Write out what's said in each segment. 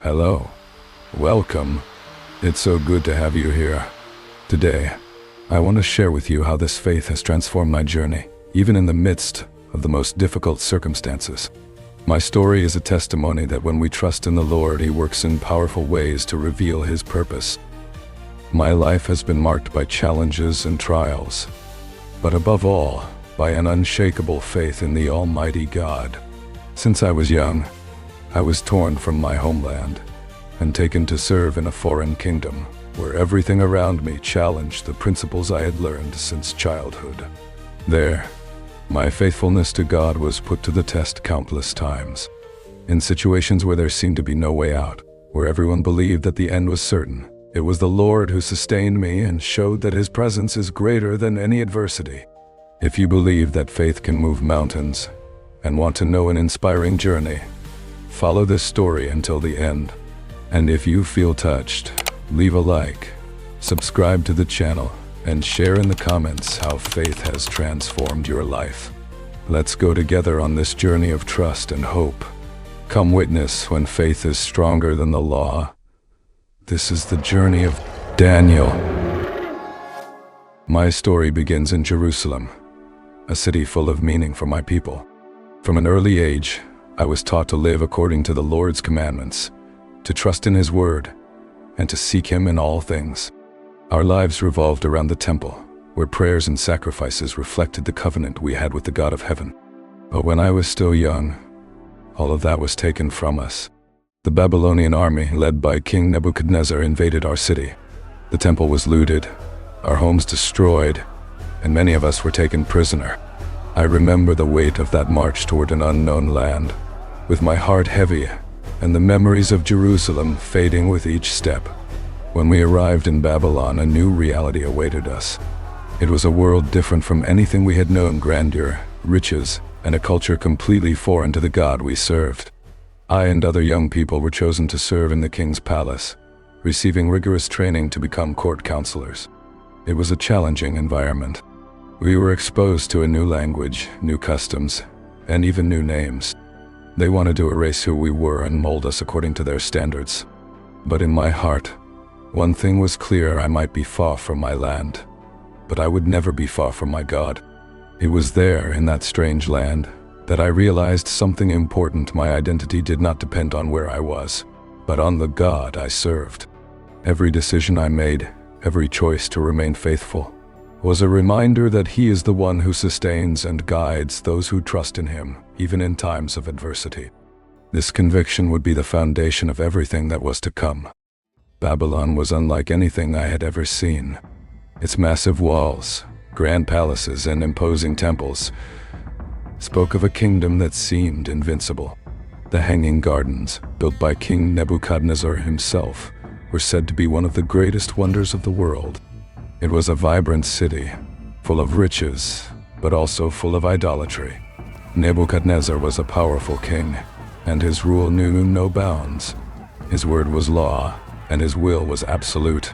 Hello. Welcome. It's so good to have you here. Today, I want to share with you how this faith has transformed my journey, even in the midst of the most difficult circumstances. My story is a testimony that when we trust in the Lord, He works in powerful ways to reveal His purpose. My life has been marked by challenges and trials, but above all, by an unshakable faith in the Almighty God. Since I was young, I was torn from my homeland and taken to serve in a foreign kingdom where everything around me challenged the principles I had learned since childhood. There, my faithfulness to God was put to the test countless times. In situations where there seemed to be no way out, where everyone believed that the end was certain, it was the Lord who sustained me and showed that His presence is greater than any adversity. If you believe that faith can move mountains and want to know an inspiring journey, follow this story until the end. And if you feel touched, leave a like, subscribe to the channel, and share in the comments how faith has transformed your life. Let's go together on this journey of trust and hope. Come witness when faith is stronger than the law. This is the journey of Daniel. My story begins in Jerusalem, a city full of meaning for my people. From an early age, I was taught to live according to the Lord's commandments, to trust in His word, and to seek Him in all things. Our lives revolved around the temple, where prayers and sacrifices reflected the covenant we had with the God of heaven. But when I was still young, all of that was taken from us. The Babylonian army, led by King Nebuchadnezzar, invaded our city. The temple was looted, our homes destroyed, and many of us were taken prisoner. I remember the weight of that march toward an unknown land, with my heart heavy and the memories of Jerusalem fading with each step. When we arrived in Babylon, a new reality awaited us. It was a world different from anything we had known: grandeur, riches, and a culture completely foreign to the God we served. I and other young people were chosen to serve in the king's palace, receiving rigorous training to become court counselors. It was a challenging environment. We were exposed to a new language, new customs, and even new names. They wanted to erase who we were and mold us according to their standards. But in my heart, one thing was clear: I might be far from my land, but I would never be far from my God. It was there, in that strange land, that I realized something important. My identity did not depend on where I was, but on the God I served. Every decision I made, every choice to remain faithful, was a reminder that He is the one who sustains and guides those who trust in Him, even in times of adversity. This conviction would be the foundation of everything that was to come. Babylon was unlike anything I had ever seen. Its massive walls, grand palaces, and imposing temples spoke of a kingdom that seemed invincible. The Hanging Gardens, built by King Nebuchadnezzar himself, were said to be one of the greatest wonders of the world. It was a vibrant city, full of riches, but also full of idolatry. Nebuchadnezzar was a powerful king, and his rule knew no bounds. His word was law, and his will was absolute.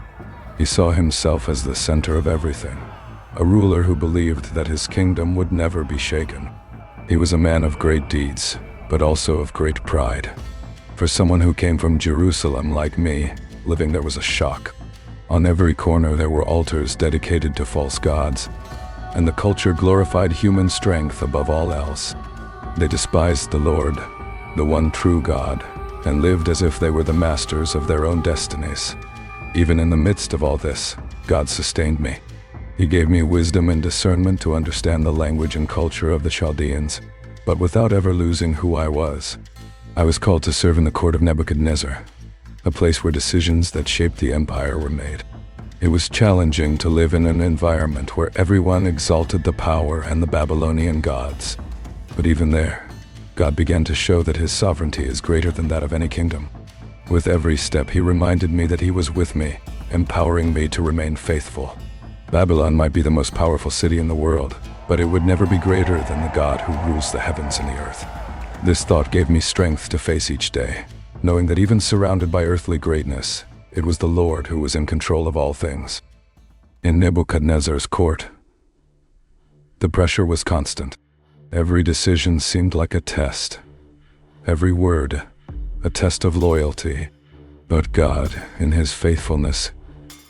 He saw himself as the center of everything, a ruler who believed that his kingdom would never be shaken. He was a man of great deeds, but also of great pride. For someone who came from Jerusalem like me, living there was a shock. On every corner there were altars dedicated to false gods, and the culture glorified human strength above all else. They despised the Lord, the one true God, and lived as if they were the masters of their own destinies. Even in the midst of all this, God sustained me. He gave me wisdom and discernment to understand the language and culture of the Chaldeans, but without ever losing who I was. I was called to serve in the court of Nebuchadnezzar, a place where decisions that shaped the empire were made. It was challenging to live in an environment where everyone exalted the power and the Babylonian gods. But even there, God began to show that His sovereignty is greater than that of any kingdom. With every step, He reminded me that He was with me, empowering me to remain faithful. Babylon might be the most powerful city in the world, but it would never be greater than the God who rules the heavens and the earth. This thought gave me strength to face each day, knowing that even surrounded by earthly greatness, it was the Lord who was in control of all things. In Nebuchadnezzar's court, the pressure was constant. Every decision seemed like a test. Every word, a test of loyalty But God, in his faithfulness,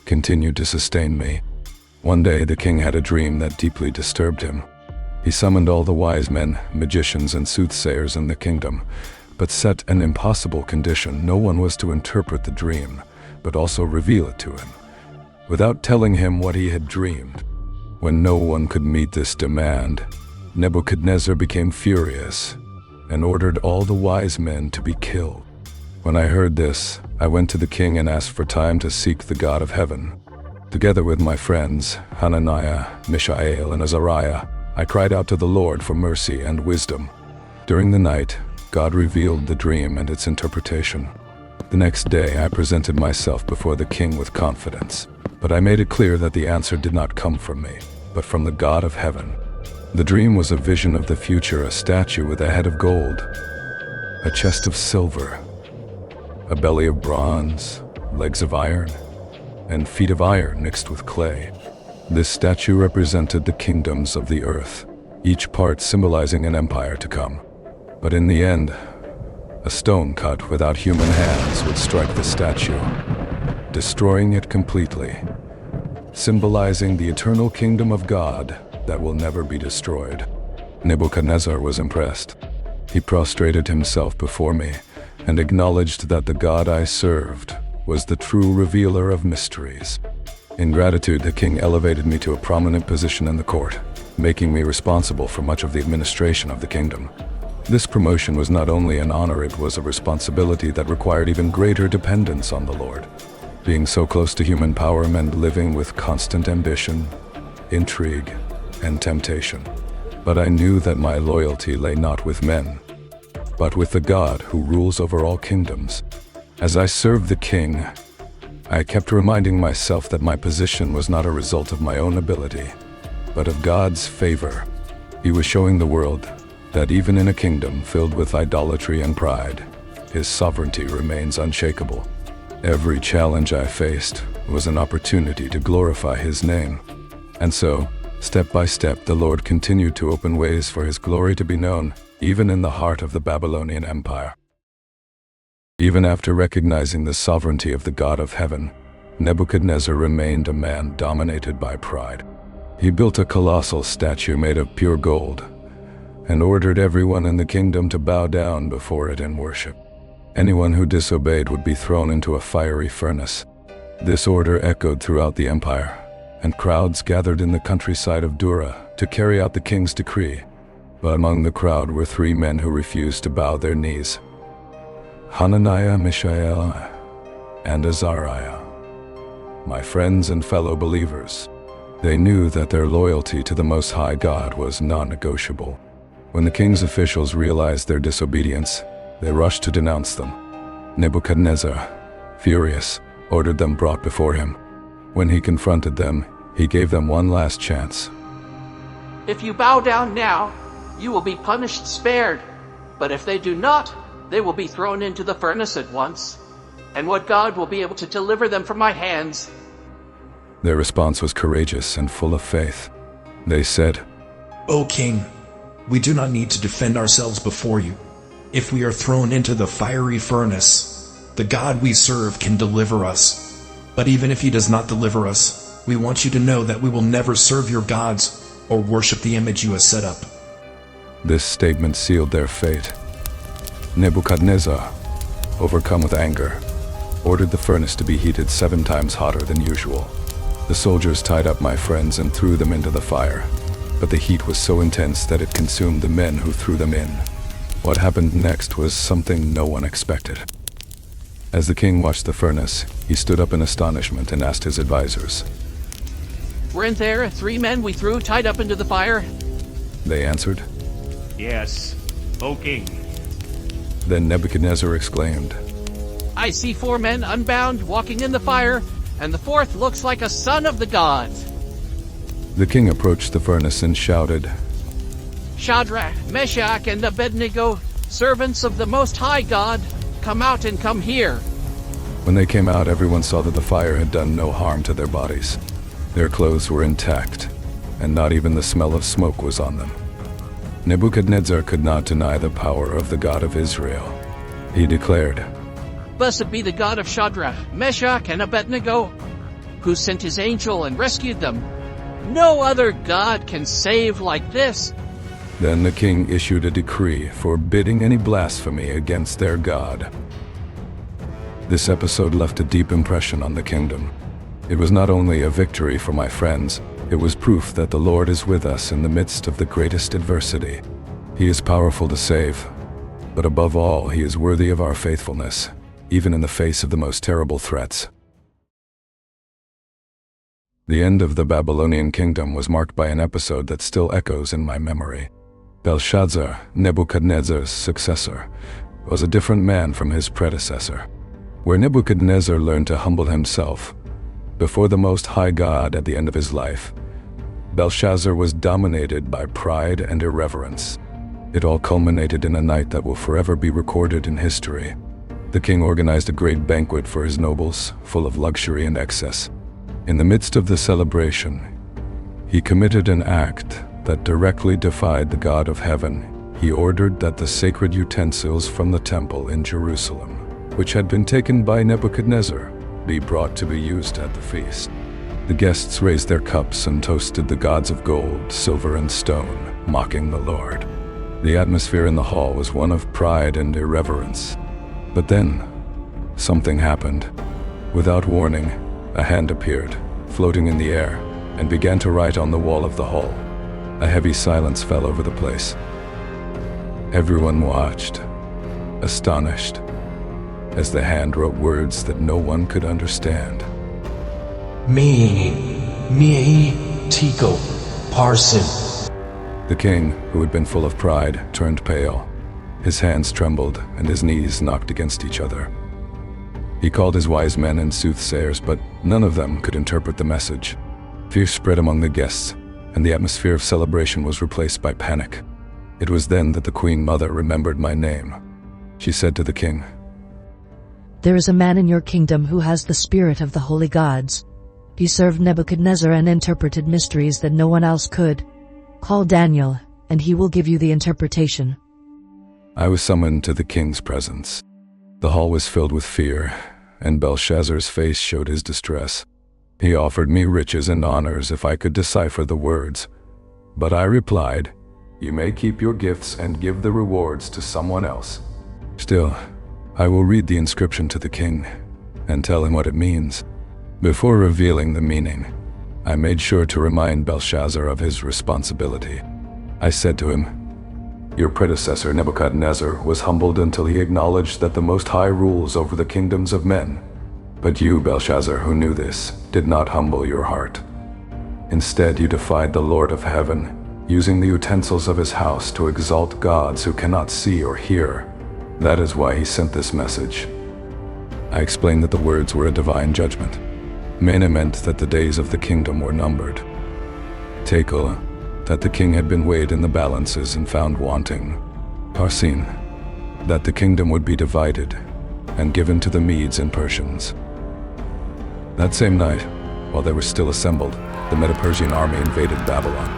continued to sustain me. One day the king had a dream that deeply disturbed him. He summoned all the wise men, magicians, and soothsayers in the kingdom, but set an impossible condition: no one was to interpret the dream, but also reveal it to him, without telling him what he had dreamed. When no one could meet this demand, Nebuchadnezzar became furious and ordered all the wise men to be killed. When I heard this, I went to the king and asked for time to seek the God of heaven. Together with my friends, Hananiah, Mishael, and Azariah, I cried out to the Lord for mercy and wisdom. During the night, God revealed the dream and its interpretation. The next day, I presented myself before the king with confidence, but I made it clear that the answer did not come from me, but from the God of heaven. The dream was a vision of the future: a statue with a head of gold, a chest of silver, a belly of bronze, legs of iron, and feet of iron mixed with clay. This statue represented the kingdoms of the earth, each part symbolizing an empire to come. But in the end, a stone cut without human hands would strike the statue, destroying it completely, symbolizing the eternal kingdom of God that will never be destroyed. Nebuchadnezzar was impressed. He prostrated himself before me and acknowledged that the God I served was the true revealer of mysteries. In gratitude, the king elevated me to a prominent position in the court, making me responsible for much of the administration of the kingdom. This promotion was not only an honor, it was a responsibility that required even greater dependence on the Lord. Being so close to human power meant living with constant ambition, intrigue, and temptation. But I knew that my loyalty lay not with men, but with the God who rules over all kingdoms. As I served the king, I kept reminding myself that my position was not a result of my own ability, but of God's favor. He was showing the world that even in a kingdom filled with idolatry and pride, his sovereignty remains unshakable. Every challenge I faced was an opportunity to glorify his name. And so, step by step, the Lord continued to open ways for his glory to be known, even in the heart of the Babylonian Empire. Even after recognizing the sovereignty of the God of heaven, Nebuchadnezzar remained a man dominated by pride. He built a colossal statue made of pure gold and ordered everyone in the kingdom to bow down before it in worship. Anyone who disobeyed would be thrown into a fiery furnace. This order echoed throughout the empire, and crowds gathered in the countryside of Dura to carry out the king's decree. But among the crowd were 3 men who refused to bow their knees: Hananiah, Mishael, and Azariah, my friends and fellow believers. They knew that their loyalty to the Most High God was non-negotiable. When the king's officials realized their disobedience, they rushed to denounce them. Nebuchadnezzar, furious, ordered them brought before him. When he confronted them, he gave them one last chance. If you bow down now, you will be punished spared. But if they do not, they will be thrown into the furnace at once. And what God will be able to deliver them from my hands? Their response was courageous and full of faith. They said, O king, we do not need to defend ourselves before you. If we are thrown into the fiery furnace, the God we serve can deliver us. But even if he does not deliver us, we want you to know that we will never serve your gods or worship the image you have set up. This statement sealed their fate. Nebuchadnezzar, overcome with anger, ordered the furnace to be heated 7 times hotter than usual. The soldiers tied up my friends and threw them into the fire, but the heat was so intense that it consumed the men who threw them in. What happened next was something no one expected. As the king watched the furnace, he stood up in astonishment and asked his advisors. Weren't there 3 men we threw tied up into the fire? They answered, Yes, O king. Then Nebuchadnezzar exclaimed, I see 4 men unbound walking in the fire, and the 4th looks like a son of the gods. The king approached the furnace and shouted, Shadrach, Meshach, and Abednego, servants of the Most High God, come out and come here. When they came out, everyone saw that the fire had done no harm to their bodies. Their clothes were intact, and not even the smell of smoke was on them. Nebuchadnezzar could not deny the power of the God of Israel. He declared, Blessed be the God of Shadrach, Meshach, and Abednego, who sent his angel and rescued them. No other God can save like this. Then the king issued a decree forbidding any blasphemy against their God. This episode left a deep impression on the kingdom. It was not only a victory for my friends, it was proof that the Lord is with us in the midst of the greatest adversity. He is powerful to save, but above all, he is worthy of our faithfulness, even in the face of the most terrible threats. The end of the Babylonian kingdom was marked by an episode that still echoes in my memory. Belshazzar, Nebuchadnezzar's successor, was a different man from his predecessor. Where Nebuchadnezzar learned to humble himself before the Most High God at the end of his life, Belshazzar was dominated by pride and irreverence. It all culminated in a night that will forever be recorded in history. The king organized a great banquet for his nobles, full of luxury and excess. In the midst of the celebration, he committed an act that directly defied the God of heaven. He ordered that the sacred utensils from the temple in Jerusalem, which had been taken by Nebuchadnezzar, be brought to be used at the feast. The guests raised their cups and toasted the gods of gold, silver, and stone, mocking the Lord. The atmosphere in the hall was one of pride and irreverence. But then, something happened. Without warning, a hand appeared, floating in the air, and began to write on the wall of the hall. A heavy silence fell over the place. Everyone watched, astonished, as the hand wrote words that no one could understand. Me, Tico, Parson. The king, who had been full of pride, turned pale. His hands trembled and his knees knocked against each other. He called his wise men and soothsayers, but none of them could interpret the message. Fear spread among the guests, and the atmosphere of celebration was replaced by panic. It was then that the Queen Mother remembered my name. She said to the king, "There is a man in your kingdom who has the spirit of the holy gods. He served Nebuchadnezzar and interpreted mysteries that no one else could. Call Daniel, and he will give you the interpretation." I was summoned to the king's presence. The hall was filled with fear, and Belshazzar's face showed his distress. He offered me riches and honors if I could decipher the words. But I replied, "You may keep your gifts and give the rewards to someone else. Still, I will read the inscription to the king and tell him what it means." Before revealing the meaning, I made sure to remind Belshazzar of his responsibility. I said to him, "Your predecessor Nebuchadnezzar was humbled until he acknowledged that the Most High rules over the kingdoms of men. But you, Belshazzar, who knew this, did not humble your heart. Instead, you defied the Lord of heaven, using the utensils of his house to exalt gods who cannot see or hear. That is why he sent this message." I explained that the words were a divine judgment. Mene meant that the days of the kingdom were numbered. Tekel, that the king had been weighed in the balances and found wanting. Parsin, that the kingdom would be divided and given to the Medes and Persians. That same night, while they were still assembled, the Medo-Persian army invaded Babylon.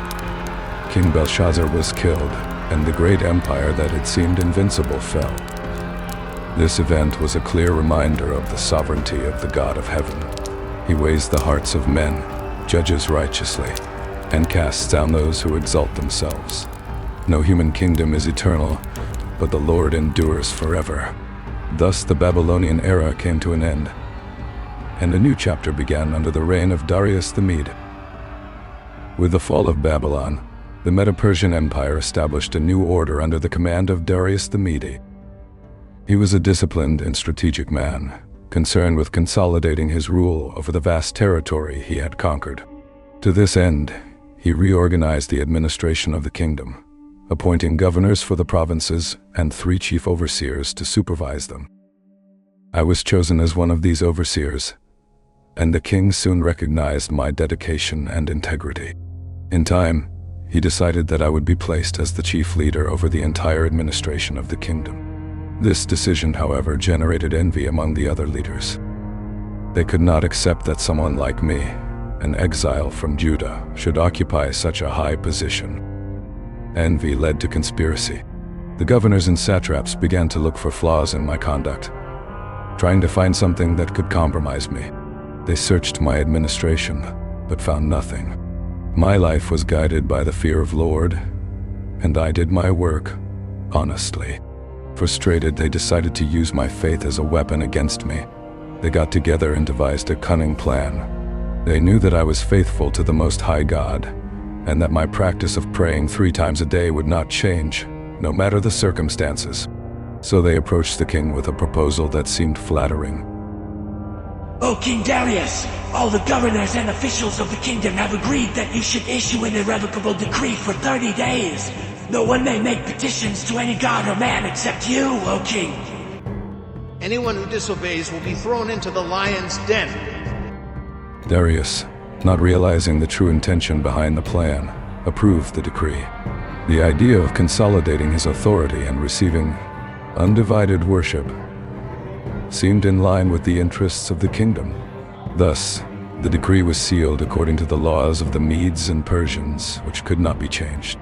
King Belshazzar was killed, and the great empire that had seemed invincible fell. This event was a clear reminder of the sovereignty of the God of heaven. He weighs the hearts of men, judges righteously, and casts down those who exalt themselves. No human kingdom is eternal, but the Lord endures forever. Thus the Babylonian era came to an end, and a new chapter began under the reign of Darius the Mede. With the fall of Babylon, the Medo-Persian Empire established a new order under the command of Darius the Mede. He was a disciplined and strategic man, concerned with consolidating his rule over the vast territory he had conquered. To this end, he reorganized the administration of the kingdom, appointing governors for the provinces and 3 chief overseers to supervise them. I was chosen as one of these overseers, and the king soon recognized my dedication and integrity. In time, he decided that I would be placed as the chief leader over the entire administration of the kingdom. This decision, however, generated envy among the other leaders. They could not accept that someone like me, an exile from Judah, should occupy such a high position. Envy led to conspiracy. The governors and satraps began to look for flaws in my conduct. trying to find something that could compromise me. They searched my administration, but found nothing. My life was guided by the fear of Lord, and I did my work honestly. Frustrated, they decided to use my faith as a weapon against me. They got together and devised a cunning plan. They knew that I was faithful to the Most High God, and that my practice of praying 3 times a day would not change, no matter the circumstances. So they approached the king with a proposal that seemed flattering. O King Darius, all the governors and officials of the kingdom have agreed that you should issue an irrevocable decree for 30 days. No one may make petitions to any god or man except you, O king. Anyone who disobeys will be thrown into the lion's den. Darius, not realizing the true intention behind the plan, approved the decree. The idea of consolidating his authority and receiving undivided worship seemed in line with the interests of the kingdom. Thus, the decree was sealed according to the laws of the Medes and Persians, which could not be changed.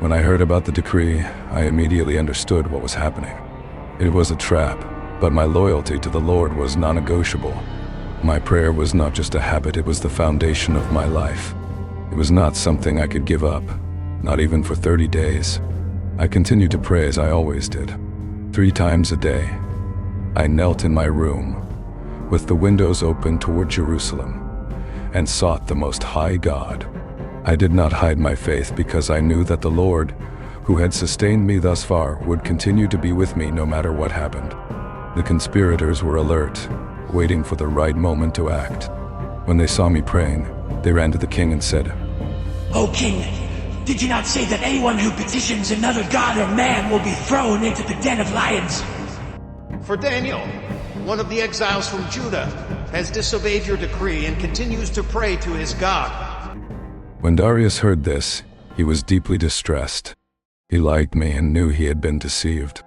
When I heard about the decree, I immediately understood what was happening. It was a trap, but my loyalty to the Lord was non-negotiable. My prayer was not just a habit, it was the foundation of my life. It was not something I could give up, not even for 30 days. I continued to pray as I always did. 3 times a day, I knelt in my room, with the windows open toward Jerusalem, and sought the Most High God. I did not hide my faith because I knew that the Lord, who had sustained me thus far, would continue to be with me no matter what happened. The conspirators were alert, waiting for the right moment to act. When they saw me praying, they ran to the king and said, O king, did you not say that anyone who petitions another god or man will be thrown into the den of lions? For Daniel, one of the exiles from Judah, has disobeyed your decree and continues to pray to his God. When Darius heard this, he was deeply distressed. He liked me and knew he had been deceived.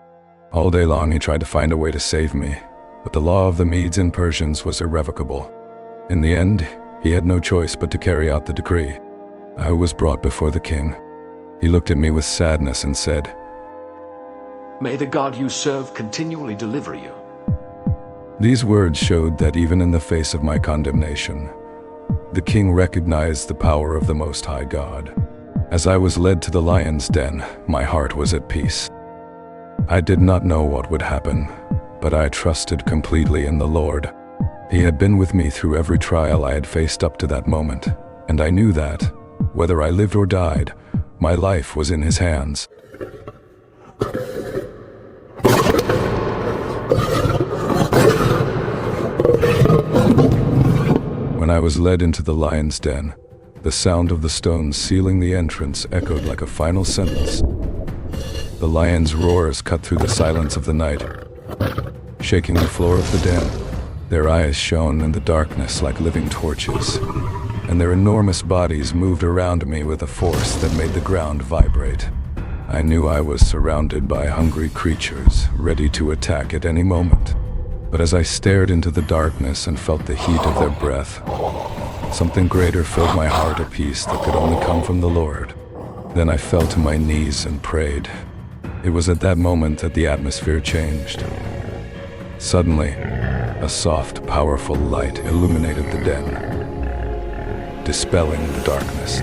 All day long he tried to find a way to save me, but the law of the Medes and Persians was irrevocable. In the end, he had no choice but to carry out the decree. I was brought before the king. He looked at me with sadness and said, May the God you serve continually deliver you. These words showed that even in the face of my condemnation, the king recognized the power of the Most High God. As I was led to the lion's den, my heart was at peace. I did not know what would happen, but I trusted completely in the Lord. He had been with me through every trial I had faced up to that moment, and I knew that, whether I lived or died, my life was in His hands. When I was led into the lion's den, the sound of the stones sealing the entrance echoed like a final sentence. The lion's roars cut through the silence of the night, shaking the floor of the den. Their eyes shone in the darkness like living torches, and their enormous bodies moved around me with a force that made the ground vibrate. I knew I was surrounded by hungry creatures, ready to attack at any moment. But as I stared into the darkness and felt the heat of their breath, something greater filled my heart, a peace that could only come from the Lord. Then I fell to my knees and prayed. It was at that moment that the atmosphere changed. Suddenly, a soft, powerful light illuminated the den, dispelling the darkness.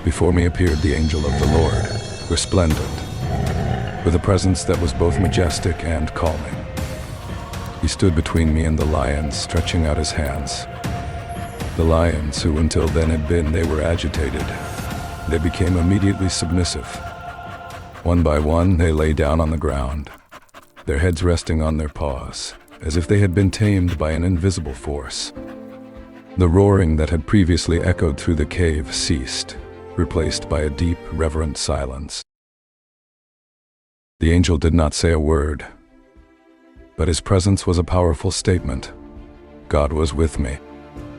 Before me appeared the angel of the Lord, resplendent, with a presence that was both majestic and calming. He stood between me and the lions, stretching out his hands. The lions, who until then had been, they were agitated. They became immediately submissive. One by one, they lay down on the ground, their heads resting on their paws, as if they had been tamed by an invisible force. The roaring that had previously echoed through the cave ceased, replaced by a deep, reverent silence. The angel did not say a word, but his presence was a powerful statement. God was with me.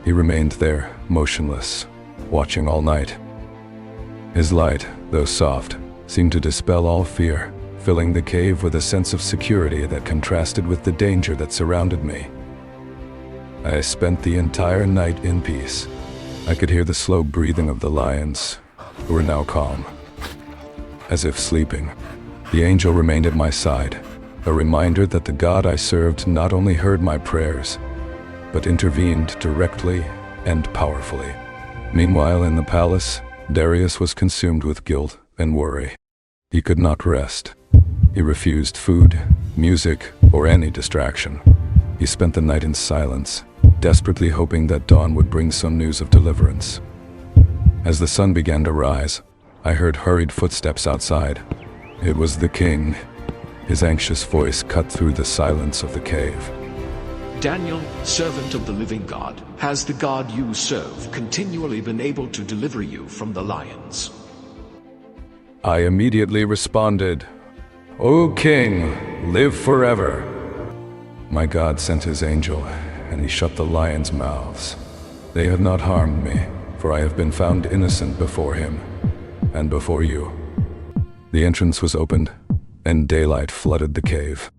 He remained there, motionless, watching all night. His light, though soft, seemed to dispel all fear, filling the cave with a sense of security that contrasted with the danger that surrounded me. I spent the entire night in peace. I could hear the slow breathing of the lions, who were now calm, as if sleeping. The angel remained at my side, a reminder that the God I served not only heard my prayers, but intervened directly and powerfully. Meanwhile, in the palace, Darius was consumed with guilt and worry. He could not rest. He refused food, music, or any distraction. He spent the night in silence, desperately hoping that dawn would bring some news of deliverance. As the sun began to rise, I heard hurried footsteps outside. It was the king. His anxious voice cut through the silence of the cave. Daniel, servant of the living God, has the God you serve continually been able to deliver you from the lions? I immediately responded, "O king, live forever." My God sent his angel, and he shut the lions' mouths. They have not harmed me, for I have been found innocent before him, and before you. The entrance was opened, and daylight flooded the cave.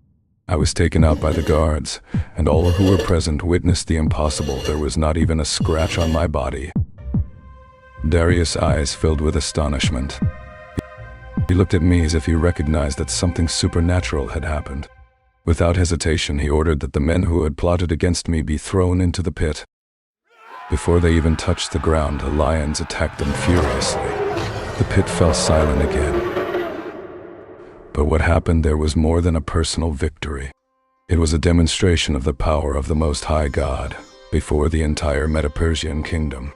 I was taken out by the guards, and all who were present witnessed the impossible. There was not even a scratch on my body. Darius' eyes filled with astonishment. He looked at me as if he recognized that something supernatural had happened. Without hesitation, he ordered that the men who had plotted against me be thrown into the pit. Before they even touched the ground, the lions attacked them furiously. The pit fell silent again. But what happened there was more than a personal victory. It was a demonstration of the power of the Most High God before the entire Medo-Persian kingdom.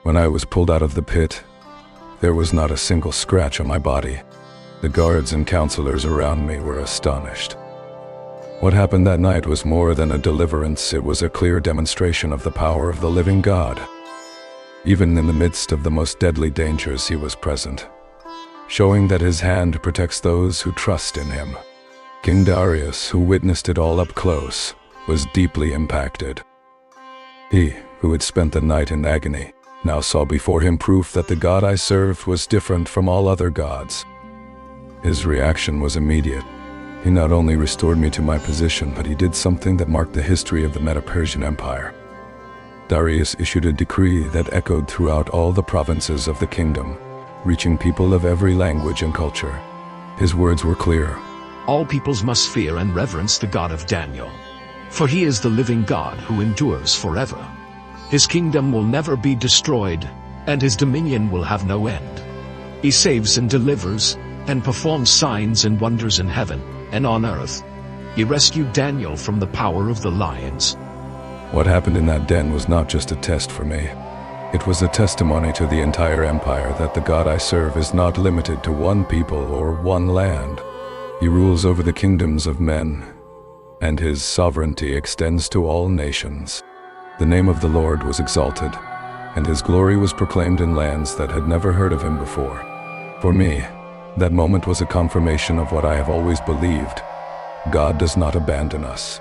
When I was pulled out of the pit, there was not a single scratch on my body. The guards and counselors around me were astonished. What happened that night was more than a deliverance. It was a clear demonstration of the power of the living God. Even in the midst of the most deadly dangers, he was present, showing that his hand protects those who trust in him. King Darius, who witnessed it all up close, was deeply impacted. He, who had spent the night in agony, now saw before him proof that the God I served was different from all other gods. His reaction was immediate. He not only restored me to my position, but he did something that marked the history of the Medo-Persian Empire. Darius issued a decree that echoed throughout all the provinces of the kingdom, reaching people of every language and culture. His words were clear. All peoples must fear and reverence the God of Daniel, for he is the living God who endures forever. His kingdom will never be destroyed, and his dominion will have no end. He saves and delivers, and performs signs and wonders in heaven and on earth. He rescued Daniel from the power of the lions. What happened in that den was not just a test for me. It was a testimony to the entire empire that the God I serve is not limited to one people or one land. He rules over the kingdoms of men, and his sovereignty extends to all nations. The name of the Lord was exalted, and his glory was proclaimed in lands that had never heard of him before. For me, that moment was a confirmation of what I have always believed. God does not abandon us.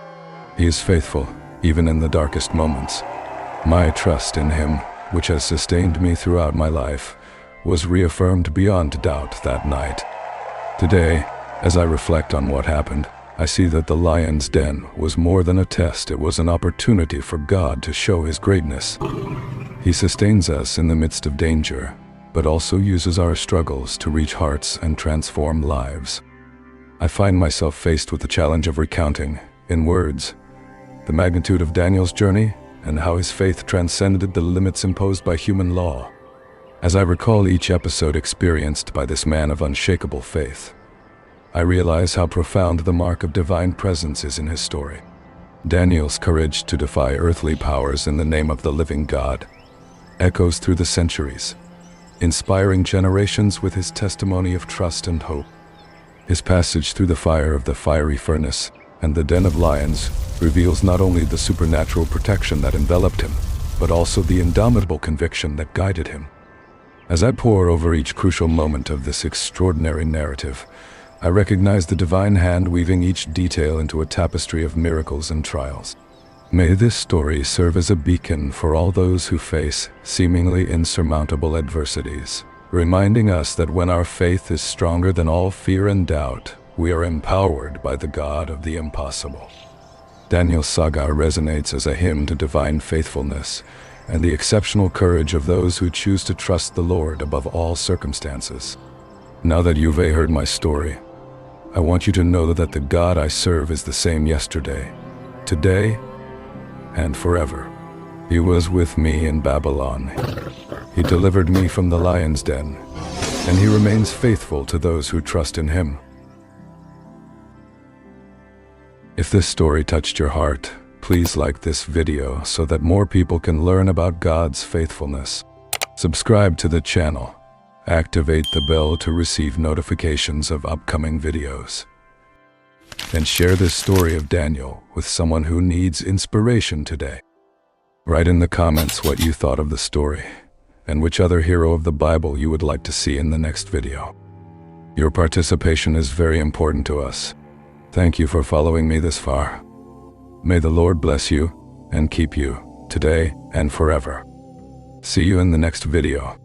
He is faithful, even in the darkest moments. My trust in him, which has sustained me throughout my life, was reaffirmed beyond doubt that night. Today, as I reflect on what happened, I see that the lion's den was more than a test. It was an opportunity for God to show his greatness. He sustains us in the midst of danger, but also uses our struggles to reach hearts and transform lives. I find myself faced with the challenge of recounting, in words, the magnitude of Daniel's journey and how his faith transcended the limits imposed by human law. As I recall each episode experienced by this man of unshakable faith, I realize how profound the mark of divine presence is in his story. Daniel's courage to defy earthly powers in the name of the living God echoes through the centuries, inspiring generations with his testimony of trust and hope. His passage through the fire of the fiery furnace and the den of lions reveals not only the supernatural protection that enveloped him, but also the indomitable conviction that guided him. As I pore over each crucial moment of this extraordinary narrative, I recognize the divine hand weaving each detail into a tapestry of miracles and trials. May this story serve as a beacon for all those who face seemingly insurmountable adversities, reminding us that when our faith is stronger than all fear and doubt, we are empowered by the God of the impossible. Daniel's saga resonates as a hymn to divine faithfulness and the exceptional courage of those who choose to trust the Lord above all circumstances. Now that you've heard my story, I want you to know that the God I serve is the same yesterday, today, and forever. He was with me in Babylon. He delivered me from the lion's den, and he remains faithful to those who trust in him. If this story touched your heart, please like this video so that more people can learn about God's faithfulness. Subscribe to the channel. Activate the bell to receive notifications of upcoming videos. And share this story of Daniel with someone who needs inspiration today. Write in the comments what you thought of the story, and which other hero of the Bible you would like to see in the next video. Your participation is very important to us. Thank you for following me this far. May the Lord bless you and keep you today and forever. See you in the next video.